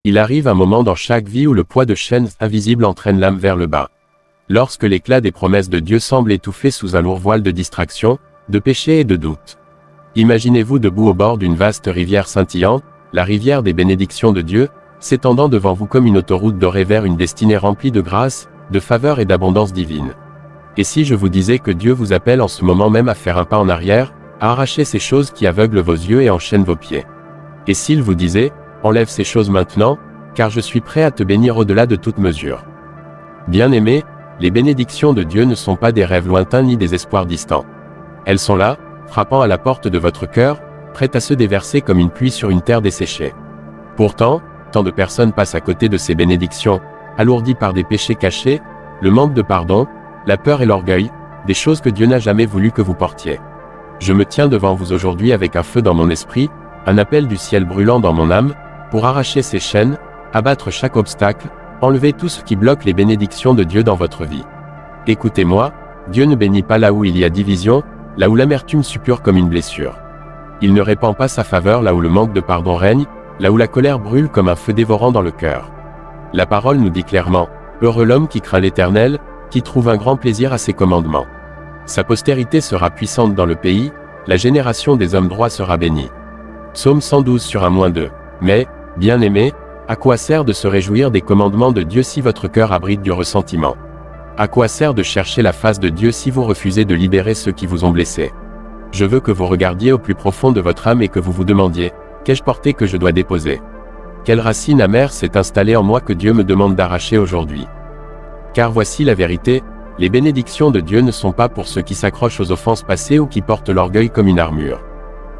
Il arrive un moment dans chaque vie où le poids de chaînes invisibles entraîne l'âme vers le bas. Lorsque l'éclat des promesses de Dieu semble étouffé sous un lourd voile de distraction, de péché et de doute. Imaginez-vous debout au bord d'une vaste rivière scintillante, la rivière des bénédictions de Dieu, s'étendant devant vous comme une autoroute dorée vers une destinée remplie de grâce, de faveur et d'abondance divine. Et si je vous disais que Dieu vous appelle en ce moment même à faire un pas en arrière, à arracher ces choses qui aveuglent vos yeux et enchaînent vos pieds? Et s'il vous disait, enlève ces choses maintenant, car je suis prêt à te bénir au-delà de toute mesure. Bien-aimés, les bénédictions de Dieu ne sont pas des rêves lointains ni des espoirs distants. Elles sont là, frappant à la porte de votre cœur, prêtes à se déverser comme une pluie sur une terre desséchée. Pourtant, tant de personnes passent à côté de ces bénédictions, alourdies par des péchés cachés, le manque de pardon, la peur et l'orgueil, des choses que Dieu n'a jamais voulu que vous portiez. Je me tiens devant vous aujourd'hui avec un feu dans mon esprit, un appel du ciel brûlant dans mon âme, pour arracher ces chaînes, abattre chaque obstacle, enlever tout ce qui bloque les bénédictions de Dieu dans votre vie. Écoutez-moi, Dieu ne bénit pas là où il y a division, là où l'amertume suppure comme une blessure. Il ne répand pas sa faveur là où le manque de pardon règne, là où la colère brûle comme un feu dévorant dans le cœur. La parole nous dit clairement, « Heureux l'homme qui craint l'Éternel, qui trouve un grand plaisir à ses commandements. Sa postérité sera puissante dans le pays, la génération des hommes droits sera bénie. » Psaume 112 sur 1-2. Mais, bien-aimés, à quoi sert de se réjouir des commandements de Dieu si votre cœur abrite du ressentiment? À quoi sert de chercher la face de Dieu si vous refusez de libérer ceux qui vous ont blessés? Je veux que vous regardiez au plus profond de votre âme et que vous vous demandiez, qu'ai-je porté que je dois déposer? Quelle racine amère s'est installée en moi que Dieu me demande d'arracher aujourd'hui? Car voici la vérité, les bénédictions de Dieu ne sont pas pour ceux qui s'accrochent aux offenses passées ou qui portent l'orgueil comme une armure.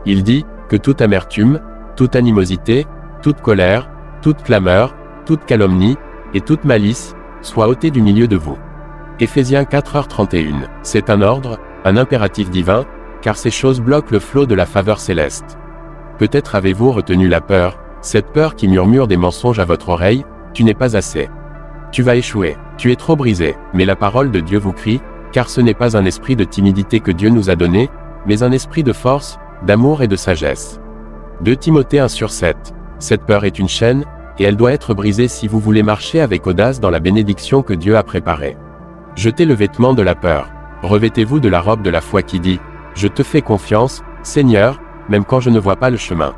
Il dit, que toute amertume, toute animosité, toute colère, toute clameur, toute calomnie, et toute malice, soit ôtée du milieu de vous. Éphésiens 4h31. C'est un ordre, un impératif divin, car ces choses bloquent le flot de la faveur céleste. Peut-être avez-vous retenu la peur, cette peur qui murmure des mensonges à votre oreille, tu n'es pas assez. Tu vas échouer, tu es trop brisé, mais la parole de Dieu vous crie, car ce n'est pas un esprit de timidité que Dieu nous a donné, mais un esprit de force, d'amour et de sagesse. 2 Timothée 1/7. Cette peur est une chaîne, et elle doit être brisée si vous voulez marcher avec audace dans la bénédiction que Dieu a préparée. Jetez le vêtement de la peur. Revêtez-vous de la robe de la foi qui dit, « Je te fais confiance, Seigneur, même quand je ne vois pas le chemin. »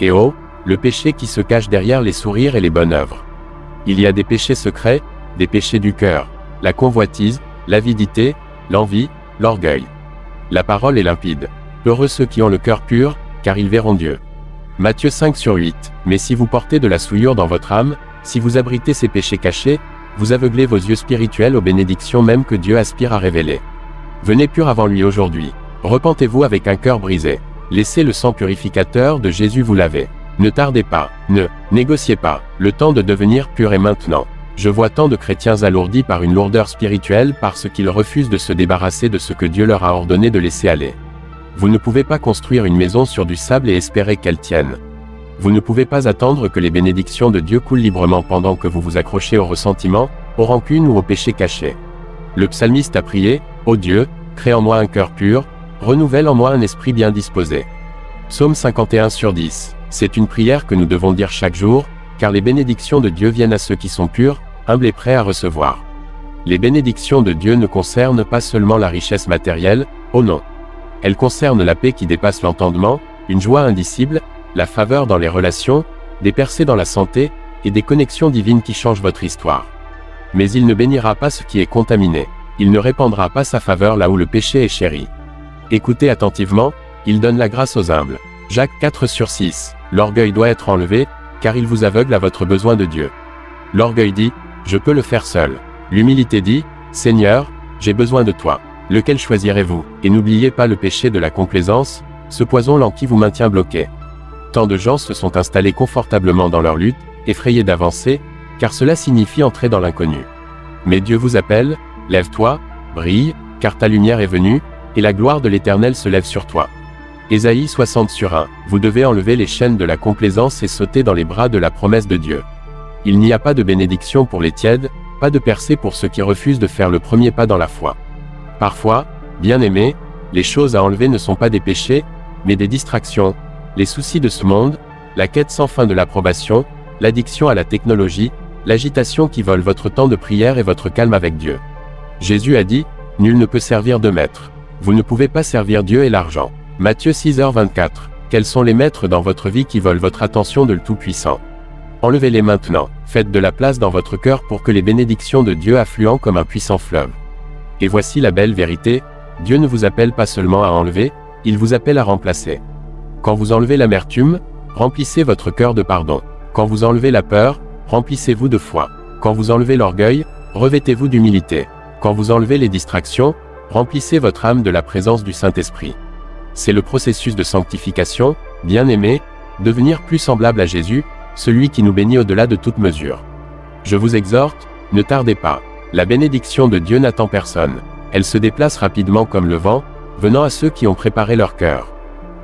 Et oh, le péché qui se cache derrière les sourires et les bonnes œuvres. Il y a des péchés secrets, des péchés du cœur, la convoitise, l'avidité, l'envie, l'orgueil. La parole est limpide. Heureux ceux qui ont le cœur pur, car ils verront Dieu. Matthieu 5/8. Mais si vous portez de la souillure dans votre âme, si vous abritez ces péchés cachés, vous aveuglez vos yeux spirituels aux bénédictions même que Dieu aspire à révéler. Venez pur avant lui aujourd'hui. Repentez-vous avec un cœur brisé. Laissez le sang purificateur de Jésus vous laver. Ne tardez pas, ne négociez pas, le temps de devenir pur est maintenant. Je vois tant de chrétiens alourdis par une lourdeur spirituelle parce qu'ils refusent de se débarrasser de ce que Dieu leur a ordonné de laisser aller. Vous ne pouvez pas construire une maison sur du sable et espérer qu'elle tienne. Vous ne pouvez pas attendre que les bénédictions de Dieu coulent librement pendant que vous vous accrochez au ressentiment, aux rancunes ou aux péchés cachés. Le psalmiste a prié, « Ô Dieu, crée en moi un cœur pur, renouvelle en moi un esprit bien disposé. » Psaume 51/10. C'est une prière que nous devons dire chaque jour, car les bénédictions de Dieu viennent à ceux qui sont purs, humbles et prêts à recevoir. Les bénédictions de Dieu ne concernent pas seulement la richesse matérielle, oh non. Elles concernent la paix qui dépasse l'entendement, une joie indicible, la faveur dans les relations, des percées dans la santé, et des connexions divines qui changent votre histoire. Mais il ne bénira pas ce qui est contaminé. Il ne répandra pas sa faveur là où le péché est chéri. Écoutez attentivement, il donne la grâce aux humbles. Jacques 4/6. L'orgueil doit être enlevé, car il vous aveugle à votre besoin de Dieu. L'orgueil dit, je peux le faire seul. L'humilité dit, Seigneur, j'ai besoin de toi. Lequel choisirez-vous? Et n'oubliez pas le péché de la complaisance, ce poison lent qui vous maintient bloqué. Tant de gens se sont installés confortablement dans leur lutte, effrayés d'avancer, car cela signifie entrer dans l'inconnu. Mais Dieu vous appelle, lève-toi, brille, car ta lumière est venue, et la gloire de l'Éternel se lève sur toi. Ésaïe 60/1. Vous devez enlever les chaînes de la complaisance et sauter dans les bras de la promesse de Dieu. Il n'y a pas de bénédiction pour les tièdes, pas de percée pour ceux qui refusent de faire le premier pas dans la foi. Parfois, bien-aimés, les choses à enlever ne sont pas des péchés, mais des distractions, les soucis de ce monde, la quête sans fin de l'approbation, l'addiction à la technologie, l'agitation qui vole votre temps de prière et votre calme avec Dieu. Jésus a dit, « Nul ne peut servir deux maîtres. Vous ne pouvez pas servir Dieu et l'argent. » Matthieu 6h24. Quels sont les maîtres dans votre vie qui volent votre attention de le Tout-Puissant? Enlevez-les maintenant. Faites de la place dans votre cœur pour que les bénédictions de Dieu affluent comme un puissant fleuve. Et voici la belle vérité, Dieu ne vous appelle pas seulement à enlever, il vous appelle à remplacer. Quand vous enlevez l'amertume, remplissez votre cœur de pardon. Quand vous enlevez la peur, remplissez-vous de foi. Quand vous enlevez l'orgueil, revêtez-vous d'humilité. Quand vous enlevez les distractions, remplissez votre âme de la présence du Saint-Esprit. C'est le processus de sanctification, bien-aimé, devenir plus semblable à Jésus, celui qui nous bénit au-delà de toute mesure. Je vous exhorte, ne tardez pas. La bénédiction de Dieu n'attend personne. Elle se déplace rapidement comme le vent, venant à ceux qui ont préparé leur cœur.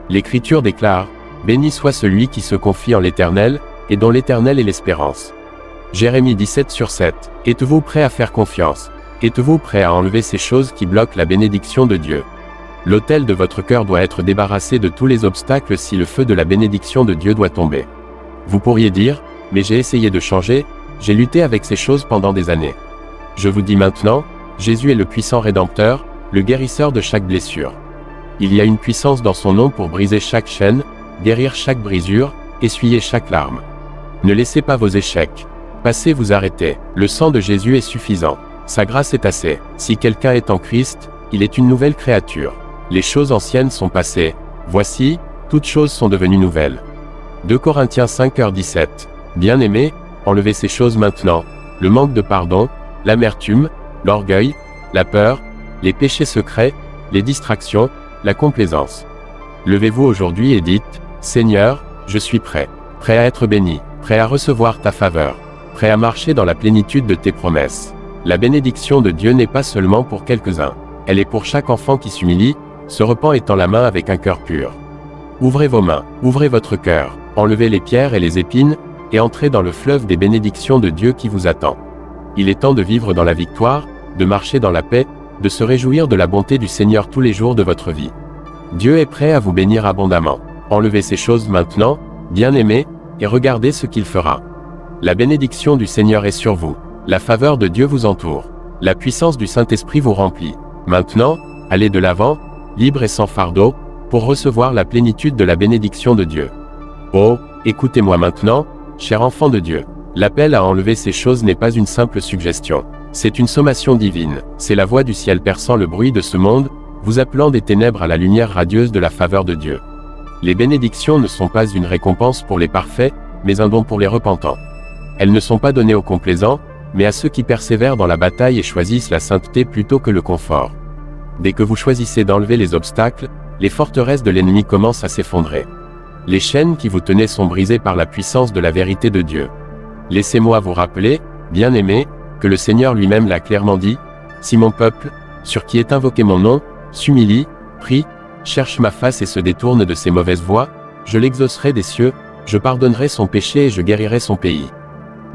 L'Écriture déclare, « Béni soit celui qui se confie en l'Éternel, et dont l'Éternel est l'espérance. » Jérémie 17/7. Êtes-vous prêt à faire confiance? Êtes-vous prêt à enlever ces choses qui bloquent la bénédiction de Dieu? L'autel de votre cœur doit être débarrassé de tous les obstacles si le feu de la bénédiction de Dieu doit tomber. Vous pourriez dire, mais j'ai essayé de changer, j'ai lutté avec ces choses pendant des années. Je vous dis maintenant, Jésus est le puissant Rédempteur, le guérisseur de chaque blessure. Il y a une puissance dans son nom pour briser chaque chaîne, guérir chaque brisure, essuyer chaque larme. Ne laissez pas vos échecs. Passez vous arrêter. Le sang de Jésus est suffisant. Sa grâce est assez. Si quelqu'un est en Christ, il est une nouvelle créature. Les choses anciennes sont passées. Voici, toutes choses sont devenues nouvelles. 2 Corinthiens 5h17. Bien-aimés, enlevez ces choses maintenant. Le manque de pardon, l'amertume, l'orgueil, la peur, les péchés secrets, les distractions, la complaisance. Levez-vous aujourd'hui et dites, « Seigneur, je suis prêt. Prêt à être béni, prêt à recevoir ta faveur, prêt à marcher dans la plénitude de tes promesses. » La bénédiction de Dieu n'est pas seulement pour quelques-uns. Elle est pour chaque enfant qui s'humilie, se repent et tend la main avec un cœur pur. Ouvrez vos mains, ouvrez votre cœur, enlevez les pierres et les épines, et entrez dans le fleuve des bénédictions de Dieu qui vous attend. Il est temps de vivre dans la victoire, de marcher dans la paix, de se réjouir de la bonté du Seigneur tous les jours de votre vie. Dieu est prêt à vous bénir abondamment. Enlevez ces choses maintenant, bien-aimés, et regardez ce qu'il fera. La bénédiction du Seigneur est sur vous. La faveur de Dieu vous entoure. La puissance du Saint-Esprit vous remplit. Maintenant, allez de l'avant, libre et sans fardeau, pour recevoir la plénitude de la bénédiction de Dieu. Oh, écoutez-moi maintenant, cher enfant de Dieu. L'appel à enlever ces choses n'est pas une simple suggestion. C'est une sommation divine. C'est la voix du ciel perçant le bruit de ce monde, vous appelant des ténèbres à la lumière radieuse de la faveur de Dieu. Les bénédictions ne sont pas une récompense pour les parfaits, mais un don pour les repentants. Elles ne sont pas données aux complaisants, mais à ceux qui persévèrent dans la bataille et choisissent la sainteté plutôt que le confort. Dès que vous choisissez d'enlever les obstacles, les forteresses de l'ennemi commencent à s'effondrer. Les chaînes qui vous tenaient sont brisées par la puissance de la vérité de Dieu. Laissez-moi vous rappeler, bien-aimés, que le Seigneur lui-même l'a clairement dit, « Si mon peuple, sur qui est invoqué mon nom, s'humilie, prie, cherche ma face et se détourne de ses mauvaises voies, je l'exaucerai des cieux, je pardonnerai son péché et je guérirai son pays. »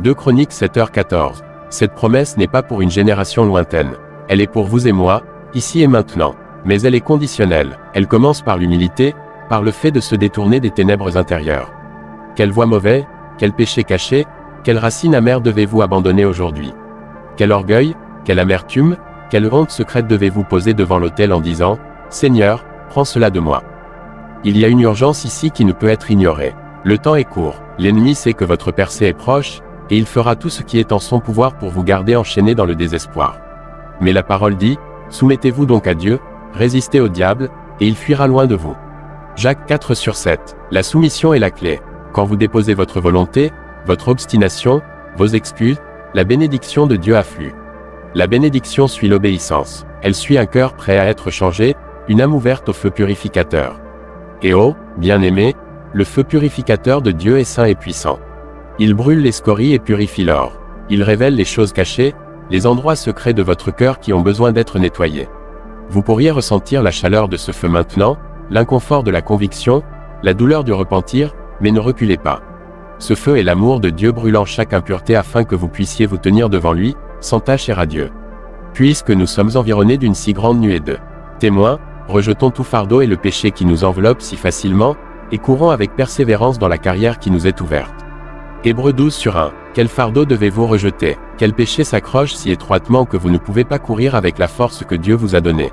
2 Chroniques 7h14. Cette promesse n'est pas pour une génération lointaine. Elle est pour vous et moi, ici et maintenant. Mais elle est conditionnelle. Elle commence par l'humilité, par le fait de se détourner des ténèbres intérieures. Quelle voie mauvaise, quel péché caché, quelle racine amère devez-vous abandonner aujourd'hui? Quel orgueil, quelle amertume, quelle honte secrète devez-vous poser devant l'autel en disant, « Seigneur, prends cela de moi. » Il y a une urgence ici qui ne peut être ignorée. Le temps est court, l'ennemi sait que votre percée est proche, et il fera tout ce qui est en son pouvoir pour vous garder enchaîné dans le désespoir. Mais la parole dit, « Soumettez-vous donc à Dieu, résistez au diable, et il fuira loin de vous. » Jacques 4/7. La soumission est la clé. Quand vous déposez votre volonté, votre obstination, vos excuses, la bénédiction de Dieu afflue. La bénédiction suit l'obéissance. Elle suit un cœur prêt à être changé, une âme ouverte au feu purificateur. Et oh, bien-aimé, le feu purificateur de Dieu est saint et puissant. Il brûle les scories et purifie l'or. Il révèle les choses cachées, les endroits secrets de votre cœur qui ont besoin d'être nettoyés. Vous pourriez ressentir la chaleur de ce feu maintenant, l'inconfort de la conviction, la douleur du repentir, mais ne reculez pas. Ce feu est l'amour de Dieu brûlant chaque impureté afin que vous puissiez vous tenir devant lui, sans tache et radieux. Puisque nous sommes environnés d'une si grande nuée de témoins, rejetons tout fardeau et le péché qui nous enveloppe si facilement, et courons avec persévérance dans la carrière qui nous est ouverte. Hébreux 12/1. Quel fardeau devez-vous rejeter? Quel péché s'accroche si étroitement que vous ne pouvez pas courir avec la force que Dieu vous a donnée?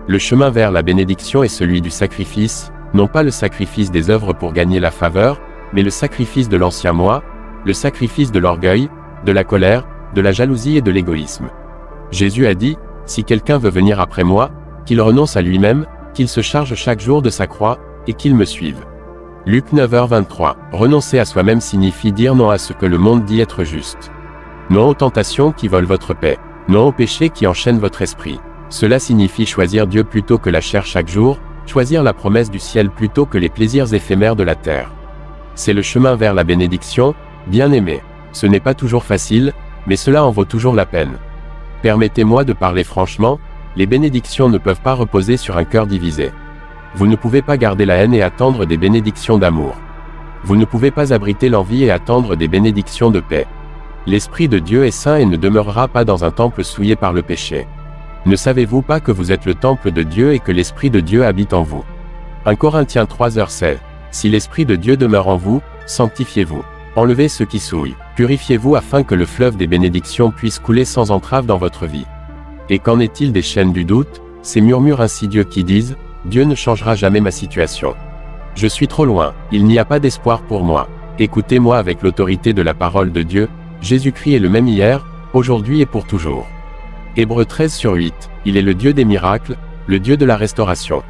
Le chemin vers la bénédiction est celui du sacrifice, non pas le sacrifice des œuvres pour gagner la faveur, mais le sacrifice de l'ancien moi, le sacrifice de l'orgueil, de la colère, de la jalousie et de l'égoïsme. Jésus a dit, « Si quelqu'un veut venir après moi, qu'il renonce à lui-même, qu'il se charge chaque jour de sa croix, et qu'il me suive. » Luc 9h23. Renoncer à soi-même signifie dire non à ce que le monde dit être juste. Non aux tentations qui volent votre paix. Non aux péchés qui enchaînent votre esprit. Cela signifie choisir Dieu plutôt que la chair chaque jour, choisir la promesse du ciel plutôt que les plaisirs éphémères de la terre. C'est le chemin vers la bénédiction, bien-aimé. Ce n'est pas toujours facile, mais cela en vaut toujours la peine. Permettez-moi de parler franchement, les bénédictions ne peuvent pas reposer sur un cœur divisé. Vous ne pouvez pas garder la haine et attendre des bénédictions d'amour. Vous ne pouvez pas abriter l'envie et attendre des bénédictions de paix. L'Esprit de Dieu est saint et ne demeurera pas dans un temple souillé par le péché. Ne savez-vous pas que vous êtes le temple de Dieu et que l'Esprit de Dieu habite en vous? 1 Corinthiens 3h16. Si l'Esprit de Dieu demeure en vous, sanctifiez-vous. Enlevez ce qui souille. Purifiez-vous afin que le fleuve des bénédictions puisse couler sans entrave dans votre vie. Et qu'en est-il des chaînes du doute, ces murmures insidieux qui disent « Dieu ne changera jamais ma situation. Je suis trop loin, il n'y a pas d'espoir pour moi. » Écoutez-moi avec l'autorité de la parole de Dieu, Jésus-Christ est le même hier, aujourd'hui et pour toujours. Hébreux 13/8. Il est le Dieu des miracles, le Dieu de la restauration.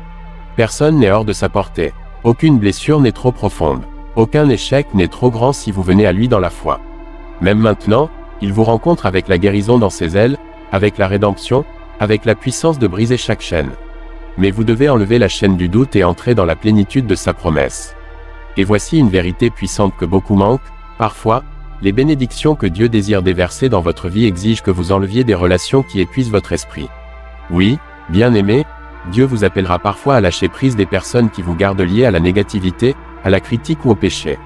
Personne n'est hors de sa portée. Aucune blessure n'est trop profonde. Aucun échec n'est trop grand si vous venez à lui dans la foi. Même maintenant, il vous rencontre avec la guérison dans ses ailes, avec la rédemption, avec la puissance de briser chaque chaîne. Mais vous devez enlever la chaîne du doute et entrer dans la plénitude de sa promesse. Et voici une vérité puissante que beaucoup manquent, parfois, les bénédictions que Dieu désire déverser dans votre vie exigent que vous enleviez des relations qui épuisent votre esprit. Oui, bien-aimé, Dieu vous appellera parfois à lâcher prise des personnes qui vous gardent liés à la négativité, à la critique ou au péché.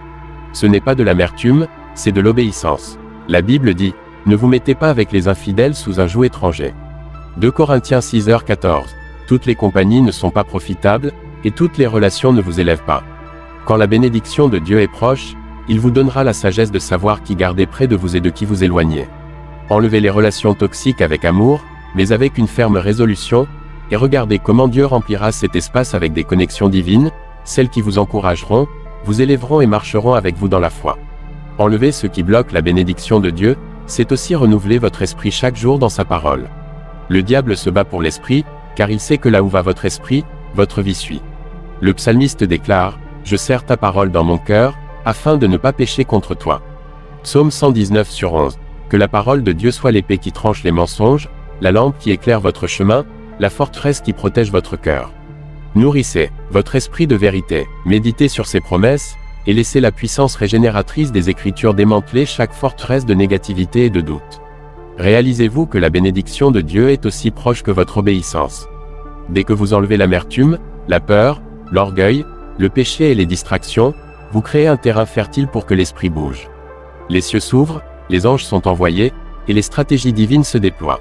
Ce n'est pas de l'amertume, c'est de l'obéissance. La Bible dit, « Ne vous mettez pas avec les infidèles sous un joug étranger. » 2 Corinthiens 6h14. Toutes les compagnies ne sont pas profitables, et toutes les relations ne vous élèvent pas. Quand la bénédiction de Dieu est proche, il vous donnera la sagesse de savoir qui garder près de vous et de qui vous éloigner. Enlevez les relations toxiques avec amour, mais avec une ferme résolution, et regardez comment Dieu remplira cet espace avec des connexions divines, celles qui vous encourageront, vous élèveront et marcheront avec vous dans la foi. Enlever ce qui bloque la bénédiction de Dieu, c'est aussi renouveler votre esprit chaque jour dans sa parole. Le diable se bat pour l'esprit, car il sait que là où va votre esprit, votre vie suit. Le psalmiste déclare, « Je serre ta parole dans mon cœur, afin de ne pas pécher contre toi. » Psaume 119/11. Que la parole de Dieu soit l'épée qui tranche les mensonges, la lampe qui éclaire votre chemin, la forteresse qui protège votre cœur. Nourrissez votre esprit de vérité, méditez sur ses promesses, et laissez la puissance régénératrice des Écritures démanteler chaque forteresse de négativité et de doute. Réalisez-vous que la bénédiction de Dieu est aussi proche que votre obéissance. Dès que vous enlevez l'amertume, la peur, l'orgueil, le péché et les distractions, vous créez un terrain fertile pour que l'esprit bouge. Les cieux s'ouvrent, les anges sont envoyés, et les stratégies divines se déploient.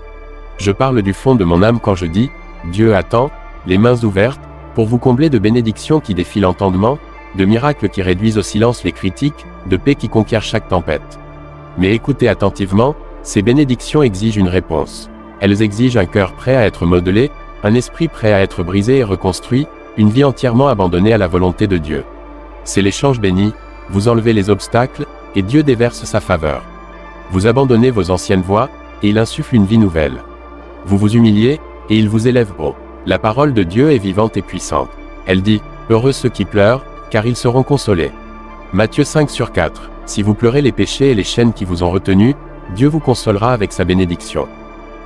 Je parle du fond de mon âme quand je dis « Dieu attend, les mains ouvertes, pour vous combler de bénédictions qui défient l'entendement, de miracles qui réduisent au silence les critiques, de paix qui conquiert chaque tempête. » Mais écoutez attentivement, ces bénédictions exigent une réponse. Elles exigent un cœur prêt à être modelé, un esprit prêt à être brisé et reconstruit, une vie entièrement abandonnée à la volonté de Dieu. C'est l'échange béni, vous enlevez les obstacles, et Dieu déverse sa faveur. Vous abandonnez vos anciennes voies, et il insuffle une vie nouvelle. Vous vous humiliez, et il vous élève haut. La parole de Dieu est vivante et puissante. Elle dit, « Heureux ceux qui pleurent, car ils seront consolés. » Matthieu 5/4. Si vous pleurez les péchés et les chaînes qui vous ont retenu, Dieu vous consolera avec sa bénédiction.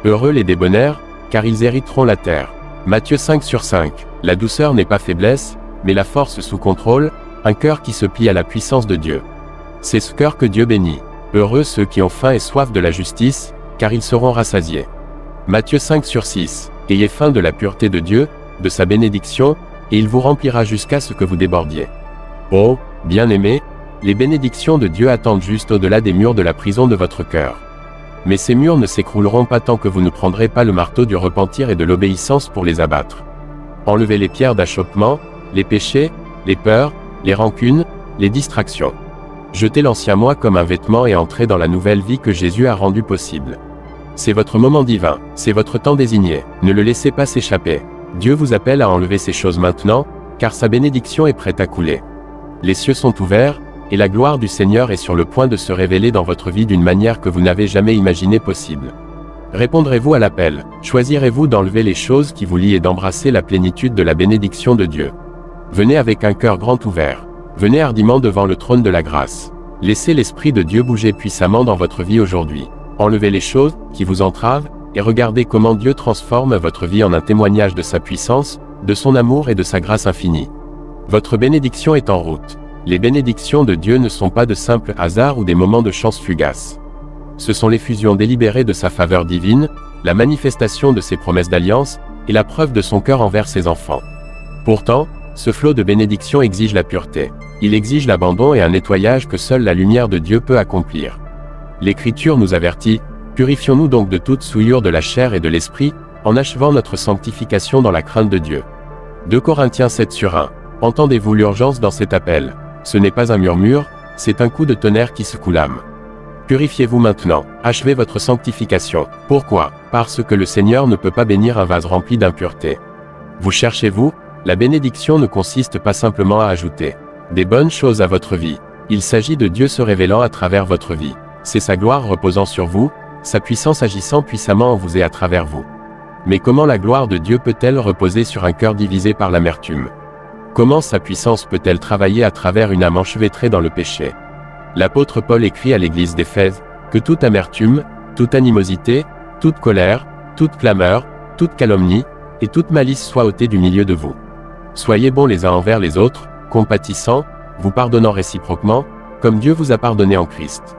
Heureux les débonnaires, car ils hériteront la terre. Matthieu 5/5. La douceur n'est pas faiblesse, mais la force sous contrôle, un cœur qui se plie à la puissance de Dieu. C'est ce cœur que Dieu bénit. Heureux ceux qui ont faim et soif de la justice, car ils seront rassasiés. Matthieu 5/6. Ayez faim de la pureté de Dieu, de sa bénédiction, et il vous remplira jusqu'à ce que vous débordiez. Oh, bien-aimés, les bénédictions de Dieu attendent juste au-delà des murs de la prison de votre cœur. Mais ces murs ne s'écrouleront pas tant que vous ne prendrez pas le marteau du repentir et de l'obéissance pour les abattre. Enlevez les pierres d'achoppement, les péchés, les peurs, les rancunes, les distractions. Jetez l'ancien moi comme un vêtement et entrez dans la nouvelle vie que Jésus a rendue possible. C'est votre moment divin, c'est votre temps désigné, ne le laissez pas s'échapper. Dieu vous appelle à enlever ces choses maintenant, car sa bénédiction est prête à couler. Les cieux sont ouverts, et la gloire du Seigneur est sur le point de se révéler dans votre vie d'une manière que vous n'avez jamais imaginé possible. Répondrez-vous à l'appel? Choisirez-vous d'enlever les choses qui vous lient et d'embrasser la plénitude de la bénédiction de Dieu? Venez avec un cœur grand ouvert. Venez hardiment devant le trône de la grâce. Laissez l'Esprit de Dieu bouger puissamment dans votre vie aujourd'hui. Enlevez les choses qui vous entravent, et regardez comment Dieu transforme votre vie en un témoignage de sa puissance, de son amour et de sa grâce infinie. Votre bénédiction est en route. Les bénédictions de Dieu ne sont pas de simples hasards ou des moments de chance fugace. Ce sont l'effusion délibérée de sa faveur divine, la manifestation de ses promesses d'alliance, et la preuve de son cœur envers ses enfants. Pourtant, ce flot de bénédiction exige la pureté. Il exige l'abandon et un nettoyage que seule la lumière de Dieu peut accomplir. L'Écriture nous avertit, purifions-nous donc de toute souillure de la chair et de l'esprit, en achevant notre sanctification dans la crainte de Dieu. 2 Corinthiens 7/1. Entendez-vous l'urgence dans cet appel? Ce n'est pas un murmure, c'est un coup de tonnerre qui secoue l'âme. Purifiez-vous maintenant, achevez votre sanctification. Pourquoi? Parce que le Seigneur ne peut pas bénir un vase rempli d'impureté. Vous cherchez-vous? La bénédiction ne consiste pas simplement à ajouter des bonnes choses à votre vie. Il s'agit de Dieu se révélant à travers votre vie. C'est sa gloire reposant sur vous, sa puissance agissant puissamment en vous et à travers vous. Mais comment la gloire de Dieu peut-elle reposer sur un cœur divisé par l'amertume? Comment sa puissance peut-elle travailler à travers une âme enchevêtrée dans le péché? L'apôtre Paul écrit à l'église d'Éphèse que toute amertume, toute animosité, toute colère, toute clameur, toute calomnie et toute malice soit ôtée du milieu de vous. Soyez bons les uns envers les autres, compatissants, vous pardonnant réciproquement, comme Dieu vous a pardonné en Christ.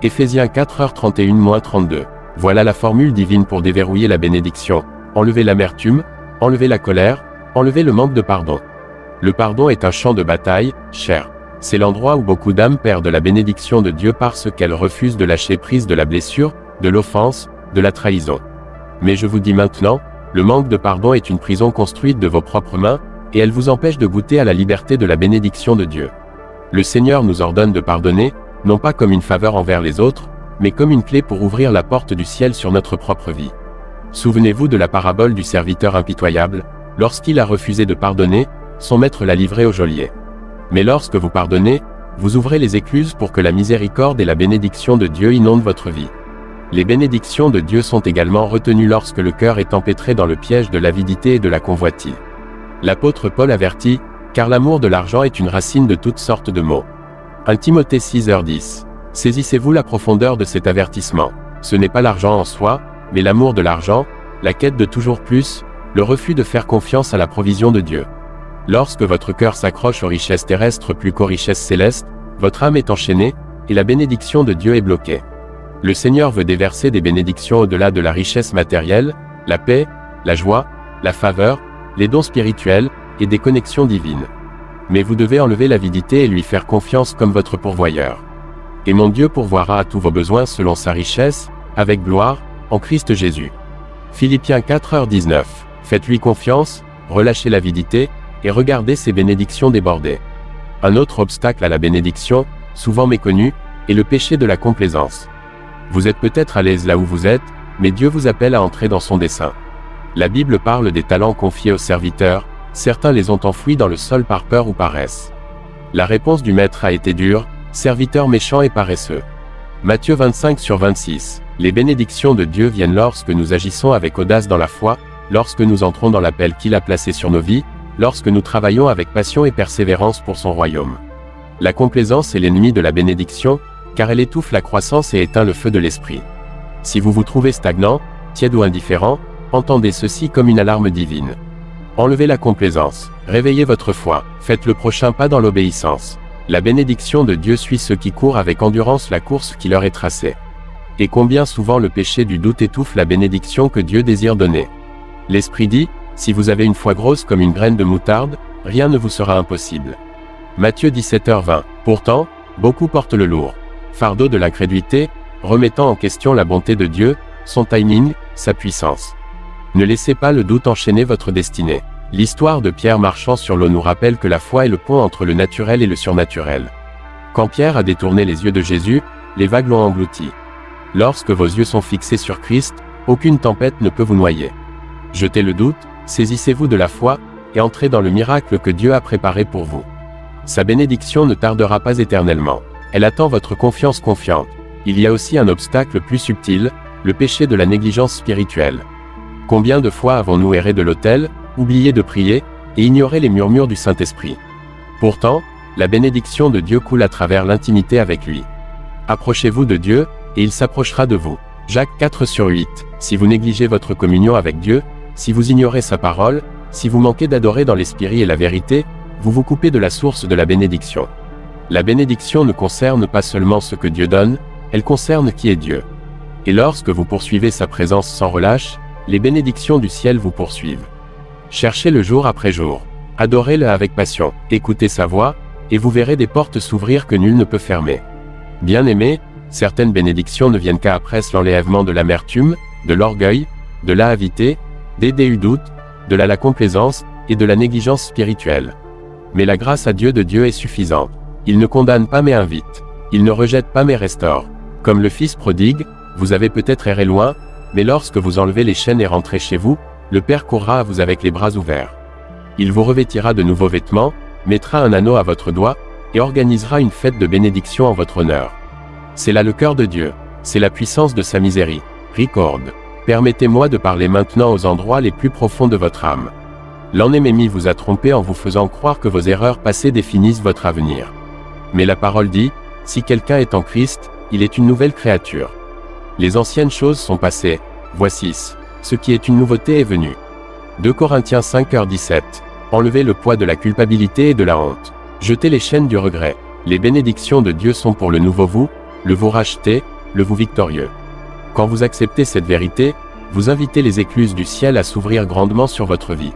Éphésiens 4h31-32. Voilà la formule divine pour déverrouiller la bénédiction. Enlevez l'amertume, enlevez la colère, enlevez le manque de pardon. Le pardon est un champ de bataille, cher. C'est l'endroit où beaucoup d'âmes perdent la bénédiction de Dieu parce qu'elles refusent de lâcher prise de la blessure, de l'offense, de la trahison. Mais je vous dis maintenant, le manque de pardon est une prison construite de vos propres mains, et elle vous empêche de goûter à la liberté de la bénédiction de Dieu. Le Seigneur nous ordonne de pardonner, non pas comme une faveur envers les autres, mais comme une clé pour ouvrir la porte du ciel sur notre propre vie. Souvenez-vous de la parabole du serviteur impitoyable, lorsqu'il a refusé de pardonner, son maître l'a livré au geôlier. Mais lorsque vous pardonnez, vous ouvrez les écluses pour que la miséricorde et la bénédiction de Dieu inondent votre vie. Les bénédictions de Dieu sont également retenues lorsque le cœur est empêtré dans le piège de l'avidité et de la convoitise. L'apôtre Paul avertit, car l'amour de l'argent est une racine de toutes sortes de maux. 1 Timothée 6h10. Saisissez-vous la profondeur de cet avertissement. Ce n'est pas l'argent en soi, mais l'amour de l'argent, la quête de toujours plus, le refus de faire confiance à la provision de Dieu. Lorsque votre cœur s'accroche aux richesses terrestres plus qu'aux richesses célestes, votre âme est enchaînée, et la bénédiction de Dieu est bloquée. Le Seigneur veut déverser des bénédictions au-delà de la richesse matérielle, la paix, la joie, la faveur, les dons spirituels, et des connexions divines. Mais vous devez enlever l'avidité et lui faire confiance comme votre pourvoyeur. Et mon Dieu pourvoira à tous vos besoins selon sa richesse, avec gloire, en Christ Jésus. Philippiens 4h19. Faites-lui confiance, relâchez l'avidité, et regardez ses bénédictions déborder. Un autre obstacle à la bénédiction, souvent méconnu, est le péché de la complaisance. Vous êtes peut-être à l'aise là où vous êtes, mais Dieu vous appelle à entrer dans son dessein. La Bible parle des talents confiés aux serviteurs, certains les ont enfouis dans le sol par peur ou paresse. La réponse du maître a été dure, serviteurs méchants et paresseux. Matthieu 25/26. Les bénédictions de Dieu viennent lorsque nous agissons avec audace dans la foi, lorsque nous entrons dans l'appel qu'il a placé sur nos vies, lorsque nous travaillons avec passion et persévérance pour son royaume. La complaisance est l'ennemi de la bénédiction, car elle étouffe la croissance et éteint le feu de l'esprit. Si vous vous trouvez stagnant, tiède ou indifférent, entendez ceci comme une alarme divine. Enlevez la complaisance, réveillez votre foi, faites le prochain pas dans l'obéissance. La bénédiction de Dieu suit ceux qui courent avec endurance la course qui leur est tracée. Et combien souvent le péché du doute étouffe la bénédiction que Dieu désire donner. L'Esprit dit, si vous avez une foi grosse comme une graine de moutarde, rien ne vous sera impossible. Matthieu 17h20. Pourtant, beaucoup portent le lourd fardeau de l'incrédulité, remettant en question la bonté de Dieu, son timing, sa puissance. Ne laissez pas le doute enchaîner votre destinée. L'histoire de Pierre marchant sur l'eau nous rappelle que la foi est le pont entre le naturel et le surnaturel. Quand Pierre a détourné les yeux de Jésus, les vagues l'ont englouti. Lorsque vos yeux sont fixés sur Christ, aucune tempête ne peut vous noyer. Jetez le doute, saisissez-vous de la foi, et entrez dans le miracle que Dieu a préparé pour vous. Sa bénédiction ne tardera pas éternellement. Elle attend votre confiance confiante. Il y a aussi un obstacle plus subtil, le péché de la négligence spirituelle. Combien de fois avons-nous erré de l'autel, oublié de prier, et ignoré les murmures du Saint-Esprit? Pourtant, la bénédiction de Dieu coule à travers l'intimité avec lui. Approchez-vous de Dieu, et il s'approchera de vous. Jacques 4/8. Si vous négligez votre communion avec Dieu, si vous ignorez sa parole, si vous manquez d'adorer dans l'esprit et la vérité, vous vous coupez de la source de la bénédiction. La bénédiction ne concerne pas seulement ce que Dieu donne, elle concerne qui est Dieu. Et lorsque vous poursuivez sa présence sans relâche, les bénédictions du ciel vous poursuivent. Cherchez-le jour après jour. Adorez-le avec passion, écoutez sa voix, et vous verrez des portes s'ouvrir que nul ne peut fermer. Bien-aimés, certaines bénédictions ne viennent qu'après l'enlèvement de l'amertume, de l'orgueil, de l'avidité, des doutes, de la complaisance et de la négligence spirituelle. Mais la grâce à Dieu de Dieu est suffisante. Il ne condamne pas mais invite. Il ne rejette pas mais restaure. Comme le fils prodigue, vous avez peut-être erré loin, mais lorsque vous enlevez les chaînes et rentrez chez vous, le Père courra à vous avec les bras ouverts. Il vous revêtira de nouveaux vêtements, mettra un anneau à votre doigt, et organisera une fête de bénédiction en votre honneur. C'est là le cœur de Dieu, c'est la puissance de sa miséricorde. Permettez-moi de parler maintenant aux endroits les plus profonds de votre âme. L'ennemi vous a trompé en vous faisant croire que vos erreurs passées définissent votre avenir. Mais la parole dit, si quelqu'un est en Christ, il est une nouvelle créature. Les anciennes choses sont passées, voici, ce qui est une nouveauté est venu. 2 Corinthiens 5h17. Enlevez le poids de la culpabilité et de la honte. Jetez les chaînes du regret. Les bénédictions de Dieu sont pour le nouveau vous, le vous racheté, le vous victorieux. Quand vous acceptez cette vérité, vous invitez les écluses du ciel à s'ouvrir grandement sur votre vie.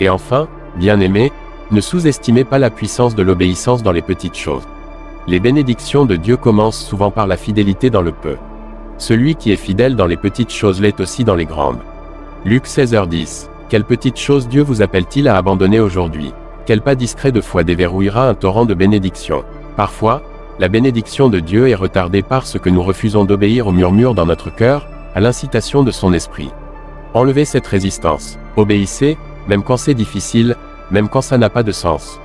Et enfin, bien-aimés, ne sous-estimez pas la puissance de l'obéissance dans les petites choses. Les bénédictions de Dieu commencent souvent par la fidélité dans le peu. Celui qui est fidèle dans les petites choses l'est aussi dans les grandes. Luc 16h10. Quelle petite chose Dieu vous appelle-t-il à abandonner aujourd'hui? Quel pas discret de foi déverrouillera un torrent de bénédiction? Parfois, la bénédiction de Dieu est retardée parce que nous refusons d'obéir au murmure dans notre cœur, à l'incitation de son esprit. Enlevez cette résistance. Obéissez, même quand c'est difficile, même quand ça n'a pas de sens.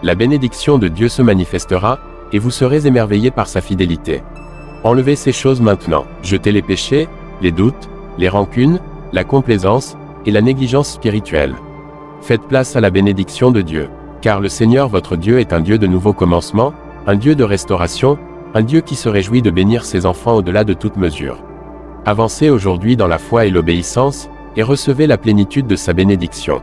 La bénédiction de Dieu se manifestera, et vous serez émerveillés par sa fidélité. Enlevez ces choses maintenant. Jetez les péchés, les doutes, les rancunes, la complaisance, et la négligence spirituelle. Faites place à la bénédiction de Dieu, car le Seigneur votre Dieu est un Dieu de nouveau commencement, un Dieu de restauration, un Dieu qui se réjouit de bénir ses enfants au-delà de toute mesure. Avancez aujourd'hui dans la foi et l'obéissance, et recevez la plénitude de sa bénédiction.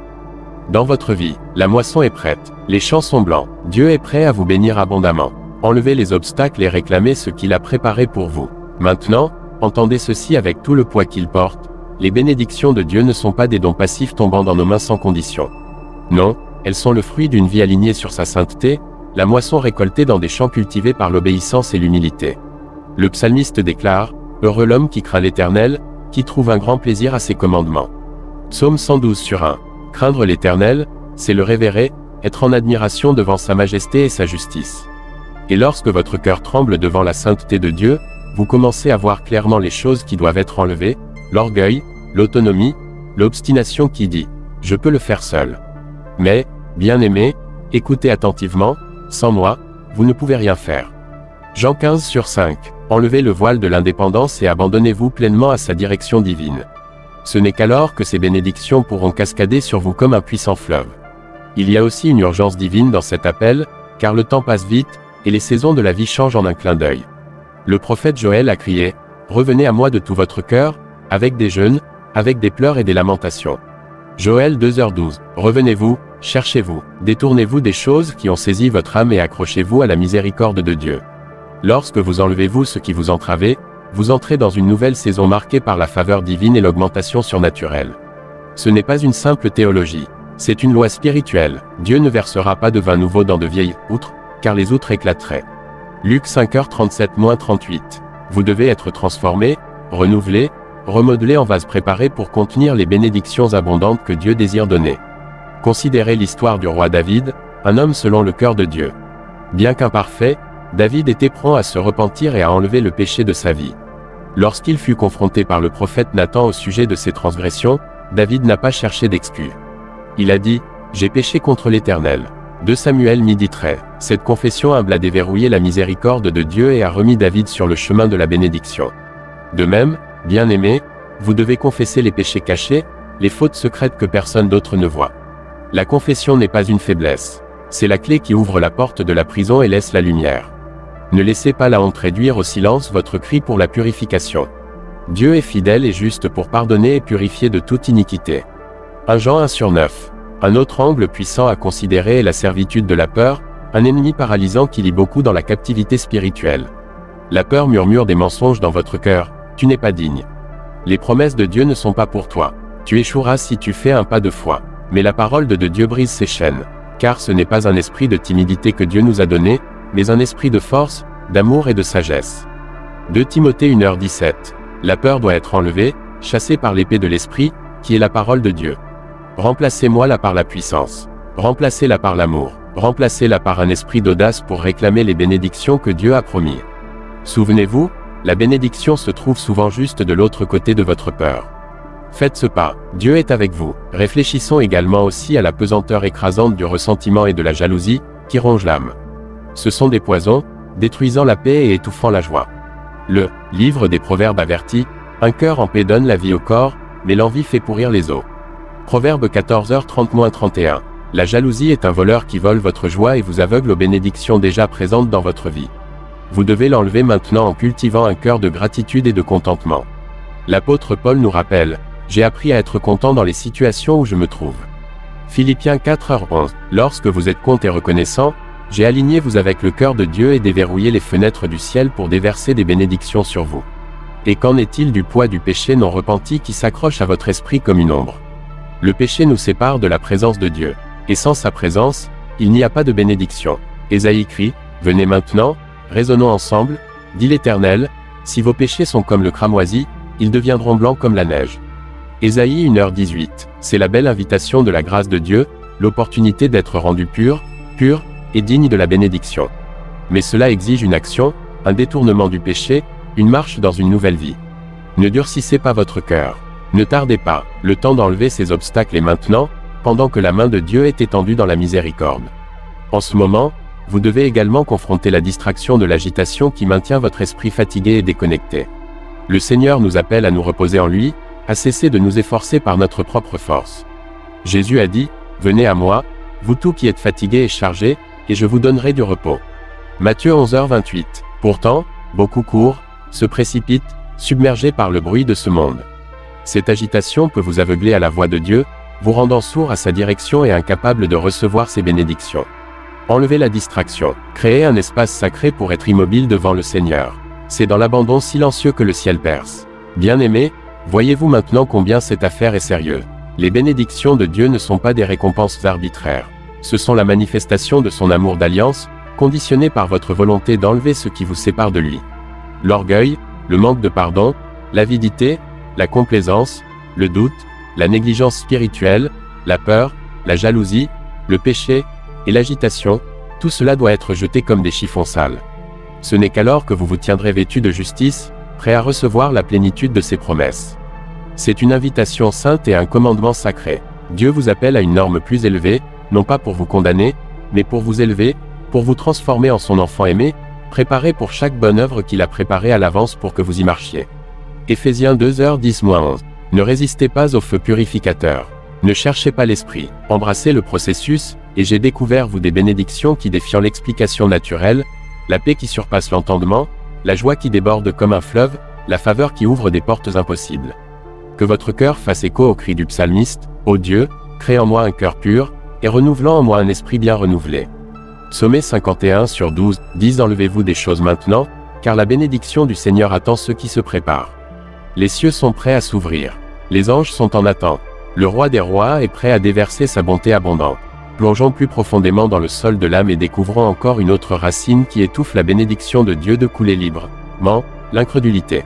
Dans votre vie, la moisson est prête, les champs sont blancs, Dieu est prêt à vous bénir abondamment. Enlevez les obstacles et réclamez ce qu'il a préparé pour vous. Maintenant, entendez ceci avec tout le poids qu'il porte. Les bénédictions de Dieu ne sont pas des dons passifs tombant dans nos mains sans condition. Non, elles sont le fruit d'une vie alignée sur sa sainteté, la moisson récoltée dans des champs cultivés par l'obéissance et l'humilité. Le psalmiste déclare, « Heureux l'homme qui craint l'Éternel, qui trouve un grand plaisir à ses commandements. » Psaume 112/1. Craindre l'Éternel, c'est le révérer, être en admiration devant sa majesté et sa justice. Et lorsque votre cœur tremble devant la sainteté de Dieu, vous commencez à voir clairement les choses qui doivent être enlevées, l'orgueil, l'autonomie, l'obstination qui dit « Je peux le faire seul ». Mais, bien-aimés, écoutez attentivement, sans moi, vous ne pouvez rien faire. Jean 15/5. Enlevez le voile de l'indépendance et abandonnez-vous pleinement à sa direction divine. Ce n'est qu'alors que ces bénédictions pourront cascader sur vous comme un puissant fleuve. Il y a aussi une urgence divine dans cet appel, car le temps passe vite, et les saisons de la vie changent en un clin d'œil. Le prophète Joël a crié « Revenez à moi de tout votre cœur, avec des jeûnes, avec des pleurs et des lamentations. » Joël 2h12. Revenez-vous, cherchez-vous, détournez-vous des choses qui ont saisi votre âme et accrochez-vous à la miséricorde de Dieu. Lorsque vous enlevez-vous ce qui vous entravait, vous entrez dans une nouvelle saison marquée par la faveur divine et l'augmentation surnaturelle. Ce n'est pas une simple théologie, c'est une loi spirituelle. Dieu ne versera pas de vin nouveau dans de vieilles outres, car les outres éclateraient. Luc 5h37-38. Vous devez être transformés, renouvelés, remodelés en vase préparé pour contenir les bénédictions abondantes que Dieu désire donner. Considérez l'histoire du roi David, un homme selon le cœur de Dieu. Bien qu'imparfait, David était prompt à se repentir et à enlever le péché de sa vie. Lorsqu'il fut confronté par le prophète Nathan au sujet de ses transgressions, David n'a pas cherché d'excuse. Il a dit « J'ai péché contre l'Éternel ». 2 Samuel midi 13. Cette confession humble a déverrouillé la miséricorde de Dieu et a remis David sur le chemin de la bénédiction. De même, bien-aimés, vous devez confesser les péchés cachés, les fautes secrètes que personne d'autre ne voit. La confession n'est pas une faiblesse. C'est la clé qui ouvre la porte de la prison et laisse la lumière. Ne laissez pas la honte réduire au silence votre cri pour la purification. Dieu est fidèle et juste pour pardonner et purifier de toute iniquité. 1 Jean 1/9. Un autre angle puissant à considérer est la servitude de la peur, un ennemi paralysant qui lie beaucoup dans la captivité spirituelle. La peur murmure des mensonges dans votre cœur, tu n'es pas digne. Les promesses de Dieu ne sont pas pour toi. Tu échoueras si tu fais un pas de foi. Mais la parole de Dieu brise ces chaînes. Car ce n'est pas un esprit de timidité que Dieu nous a donné, mais un esprit de force, d'amour et de sagesse. 2 Timothée 1h17. La peur doit être enlevée, chassée par l'épée de l'esprit, qui est la parole de Dieu. Remplacez-moi-la par la puissance. Remplacez-la par l'amour. Remplacez-la par un esprit d'audace pour réclamer les bénédictions que Dieu a promis. Souvenez-vous, la bénédiction se trouve souvent juste de l'autre côté de votre peur. Faites ce pas, Dieu est avec vous. Réfléchissons également aussi à la pesanteur écrasante du ressentiment et de la jalousie, qui rongent l'âme. Ce sont des poisons, détruisant la paix et étouffant la joie. Le livre des Proverbes avertit, un cœur en paix donne la vie au corps, mais l'envie fait pourrir les os. Proverbe 14h30-31. La jalousie est un voleur qui vole votre joie et vous aveugle aux bénédictions déjà présentes dans votre vie. Vous devez l'enlever maintenant en cultivant un cœur de gratitude et de contentement. L'apôtre Paul nous rappelle, j'ai appris à être content dans les situations où je me trouve. Philippiens 4h11. Lorsque vous êtes content et reconnaissant, j'ai aligné vous avec le cœur de Dieu et déverrouillé les fenêtres du ciel pour déverser des bénédictions sur vous. Et qu'en est-il du poids du péché non repenti qui s'accroche à votre esprit comme une ombre? Le péché nous sépare de la présence de Dieu. Et sans sa présence, il n'y a pas de bénédiction. Ésaïe crie, venez maintenant, raisonnons ensemble, dit l'Éternel, si vos péchés sont comme le cramoisi, ils deviendront blancs comme la neige. Ésaïe 1h18. C'est la belle invitation de la grâce de Dieu, l'opportunité d'être rendu pur et digne de la bénédiction. Mais cela exige une action, un détournement du péché, une marche dans une nouvelle vie. Ne durcissez pas votre cœur. Ne tardez pas, le temps d'enlever ces obstacles est maintenant, pendant que la main de Dieu est étendue dans la miséricorde. En ce moment, vous devez également confronter la distraction de l'agitation qui maintient votre esprit fatigué et déconnecté. Le Seigneur nous appelle à nous reposer en lui, à cesser de nous efforcer par notre propre force. Jésus a dit, « Venez à moi, vous tous qui êtes fatigués et chargés, et je vous donnerai du repos. » Matthieu 11h28. Pourtant, beaucoup courent, se précipitent, submergés par le bruit de ce monde. Cette agitation peut vous aveugler à la voix de Dieu, vous rendant sourd à sa direction et incapable de recevoir ses bénédictions. Enlevez la distraction. Créez un espace sacré pour être immobile devant le Seigneur. C'est dans l'abandon silencieux que le ciel perce. Bien-aimés, voyez-vous maintenant combien cette affaire est sérieuse. Les bénédictions de Dieu ne sont pas des récompenses arbitraires. Ce sont la manifestation de son amour d'alliance, conditionné par votre volonté d'enlever ce qui vous sépare de lui. L'orgueil, le manque de pardon, l'avidité, la complaisance, le doute, la négligence spirituelle, la peur, la jalousie, le péché et l'agitation, tout cela doit être jeté comme des chiffons sales. Ce n'est qu'alors que vous vous tiendrez vêtus de justice, prêts à recevoir la plénitude de ses promesses. C'est une invitation sainte et un commandement sacré. Dieu vous appelle à une norme plus élevée, non pas pour vous condamner, mais pour vous élever, pour vous transformer en son enfant aimé, préparé pour chaque bonne œuvre qu'il a préparée à l'avance pour que vous y marchiez. Éphésiens 2h10-11. Ne résistez pas au feu purificateur. Ne cherchez pas l'esprit. Embrassez le processus, et j'ai découvert vous des bénédictions qui défient l'explication naturelle, la paix qui surpasse l'entendement, la joie qui déborde comme un fleuve, la faveur qui ouvre des portes impossibles. Que votre cœur fasse écho au cri du psalmiste, ô Dieu, crée en moi un cœur pur, et renouvelant en moi un esprit bien renouvelé. Psaume 51/12, 10. Enlevez-vous des choses maintenant, car la bénédiction du Seigneur attend ceux qui se préparent. Les cieux sont prêts à s'ouvrir. Les anges sont en attente. Le roi des rois est prêt à déverser sa bonté abondante. Plongeons plus profondément dans le sol de l'âme et découvrons encore une autre racine qui étouffe la bénédiction de Dieu de couler librement, l'incrédulité.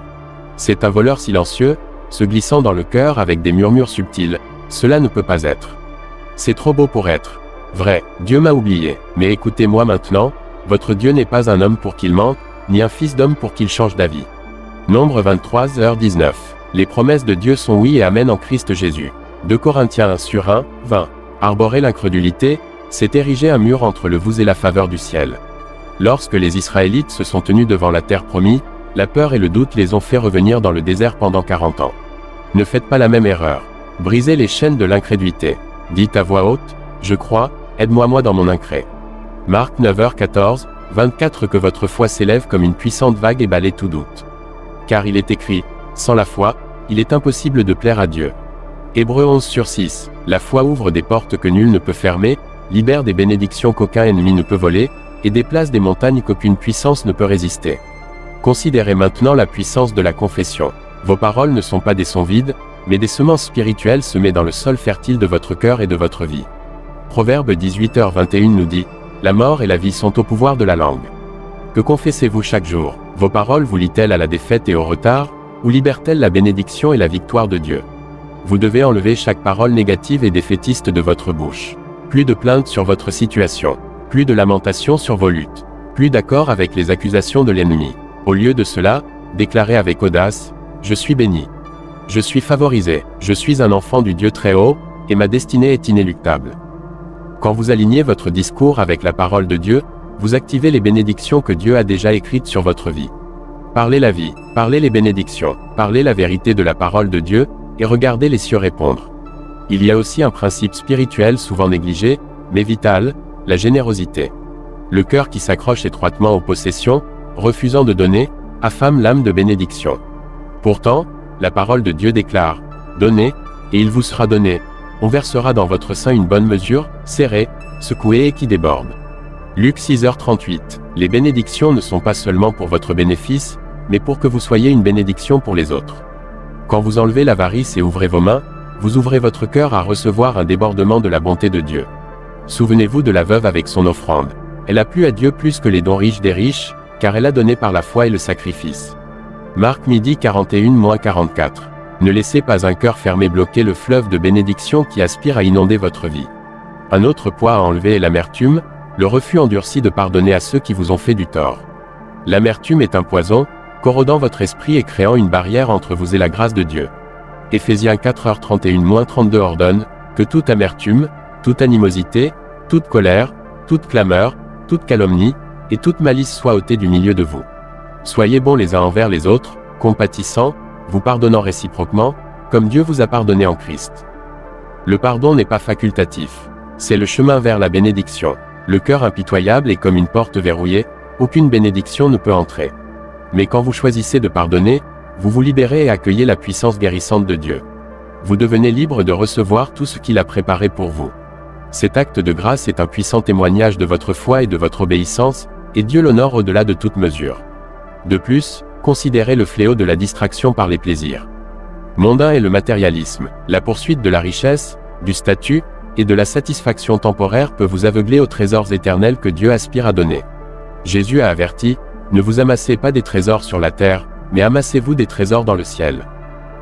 C'est un voleur silencieux, se glissant dans le cœur avec des murmures subtils. Cela ne peut pas être. C'est trop beau pour être vrai. Dieu m'a oublié. Mais écoutez-moi maintenant, Votre Dieu n'est pas un homme pour qu'il mente, ni un fils d'homme pour qu'il change d'avis. Nombre 23h19. Les promesses de Dieu sont oui et amen en Christ Jésus. 2 Corinthiens 1 20. Arborer l'incrédulité, c'est ériger un mur entre le vous et la faveur du ciel. Lorsque les Israélites se sont tenus devant la terre promise, la peur et le doute les ont fait revenir dans le désert pendant 40 ans. Ne faites pas la même erreur. Brisez les chaînes de l'incrédulité. Dites à voix haute, je crois, aide-moi moi dans mon incré. Marc 9h14, 24 Que votre foi s'élève comme une puissante vague et balaie tout doute. Car il est écrit, sans la foi, il est impossible de plaire à Dieu. Hébreux 11/6, la foi ouvre des portes que nul ne peut fermer, libère des bénédictions qu'aucun ennemi ne peut voler, et déplace des montagnes qu'aucune puissance ne peut résister. Considérez maintenant la puissance de la confession. Vos paroles ne sont pas des sons vides, mais des semences spirituelles semées dans le sol fertile de votre cœur et de votre vie. Proverbe 18h21 nous dit, la mort et la vie sont au pouvoir de la langue. Que confessez-vous chaque jour? Vos paroles vous lient-elles à la défaite et au retard, ou libèrent-elles la bénédiction et la victoire de Dieu? Vous devez enlever chaque parole négative et défaitiste de votre bouche. Plus de plaintes sur votre situation. Plus de lamentations sur vos luttes. Plus d'accord avec les accusations de l'ennemi. Au lieu de cela, déclarez avec audace, je suis béni. Je suis favorisé, je suis un enfant du Dieu très haut, et ma destinée est inéluctable. Quand vous alignez votre discours avec la parole de Dieu, vous activez les bénédictions que Dieu a déjà écrites sur votre vie. Parlez la vie, parlez les bénédictions, parlez la vérité de la parole de Dieu, et regardez les cieux répondre. Il y a aussi un principe spirituel souvent négligé, mais vital, la générosité. Le cœur qui s'accroche étroitement aux possessions, refusant de donner, affame l'âme de bénédiction. Pourtant, la parole de Dieu déclare, donnez, et il vous sera donné. On versera dans votre sein une bonne mesure, serrée, secouée et qui déborde. Luc 6h38. Les bénédictions ne sont pas seulement pour votre bénéfice, mais pour que vous soyez une bénédiction pour les autres. Quand vous enlevez l'avarice et ouvrez vos mains, vous ouvrez votre cœur à recevoir un débordement de la bonté de Dieu. Souvenez-vous de la veuve avec son offrande. Elle a plu à Dieu plus que les dons riches des riches, car elle a donné par la foi et le sacrifice. Marc 12h41-44. Ne laissez pas un cœur fermé bloquer le fleuve de bénédiction qui aspire à inonder votre vie. Un autre poids à enlever est l'amertume, le refus endurci de pardonner à ceux qui vous ont fait du tort. L'amertume est un poison, corrodant votre esprit et créant une barrière entre vous et la grâce de Dieu. Éphésiens 4h31-32 ordonne, que toute amertume, toute animosité, toute colère, toute clameur, toute calomnie, et toute malice soit ôtée du milieu de vous. Soyez bons les uns envers les autres, compatissants, vous pardonnant réciproquement, comme Dieu vous a pardonné en Christ. Le pardon n'est pas facultatif. C'est le chemin vers la bénédiction. Le cœur impitoyable est comme une porte verrouillée, aucune bénédiction ne peut entrer. Mais quand vous choisissez de pardonner, vous vous libérez et accueillez la puissance guérissante de Dieu. Vous devenez libre de recevoir tout ce qu'il a préparé pour vous. Cet acte de grâce est un puissant témoignage de votre foi et de votre obéissance, et Dieu l'honore au-delà de toute mesure. De plus, considérez le fléau de la distraction par les plaisirs mondains et le matérialisme. La poursuite de la richesse, du statut, et de la satisfaction temporaire peut vous aveugler aux trésors éternels que Dieu aspire à donner. Jésus a averti, ne vous amassez pas des trésors sur la terre, mais amassez-vous des trésors dans le ciel.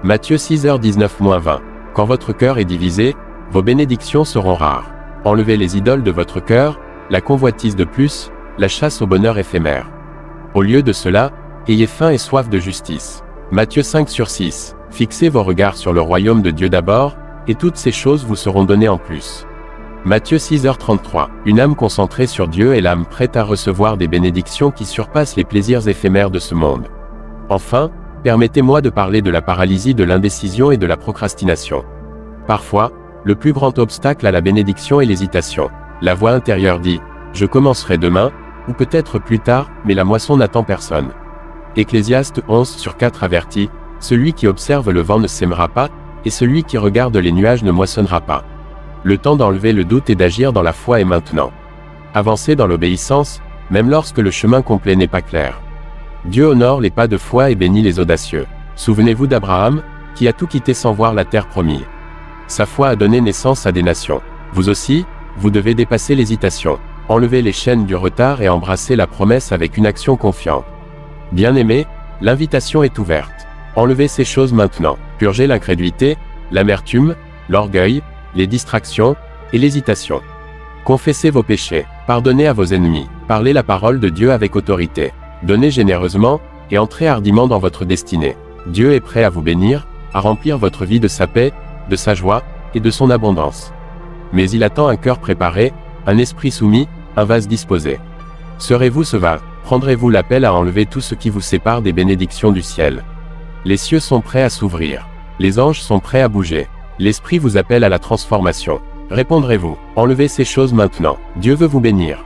Matthieu 6h19-20. Quand votre cœur est divisé, vos bénédictions seront rares. Enlevez les idoles de votre cœur, la convoitise de plus, la chasse au bonheur éphémère. Au lieu de cela, ayez faim et soif de justice. Matthieu 5/6. Fixez vos regards sur le royaume de Dieu d'abord, et toutes ces choses vous seront données en plus. Matthieu 6h33. Une âme concentrée sur Dieu est l'âme prête à recevoir des bénédictions qui surpassent les plaisirs éphémères de ce monde. Enfin, permettez-moi de parler de la paralysie de l'indécision et de la procrastination. Parfois, le plus grand obstacle à la bénédiction est l'hésitation. La voix intérieure dit, je commencerai demain, ou peut-être plus tard, mais la moisson n'attend personne. Ecclésiaste 11/4 avertit, celui qui observe le vent ne sèmera pas, et celui qui regarde les nuages ne moissonnera pas. Le temps d'enlever le doute et d'agir dans la foi est maintenant. Avancez dans l'obéissance, même lorsque le chemin complet n'est pas clair. Dieu honore les pas de foi et bénit les audacieux. Souvenez-vous d'Abraham, qui a tout quitté sans voir la terre promise. Sa foi a donné naissance à des nations. Vous aussi, vous devez dépasser l'hésitation, enlever les chaînes du retard et embrasser la promesse avec une action confiante. Bien-aimés, l'invitation est ouverte. Enlevez ces choses maintenant. Purgez l'incrédulité, l'amertume, l'orgueil, les distractions et l'hésitation. Confessez vos péchés, pardonnez à vos ennemis, parlez la parole de Dieu avec autorité, donnez généreusement, et entrez hardiment dans votre destinée. Dieu est prêt à vous bénir, à remplir votre vie de sa paix, de sa joie, et de son abondance. Mais il attend un cœur préparé, un esprit soumis, un vase disposé. Serez-vous ce vase? Prendrez-vous l'appel à enlever tout ce qui vous sépare des bénédictions du ciel? Les cieux sont prêts à s'ouvrir. Les anges sont prêts à bouger. L'Esprit vous appelle à la transformation. Répondrez-vous, enlevez ces choses maintenant. Dieu veut vous bénir.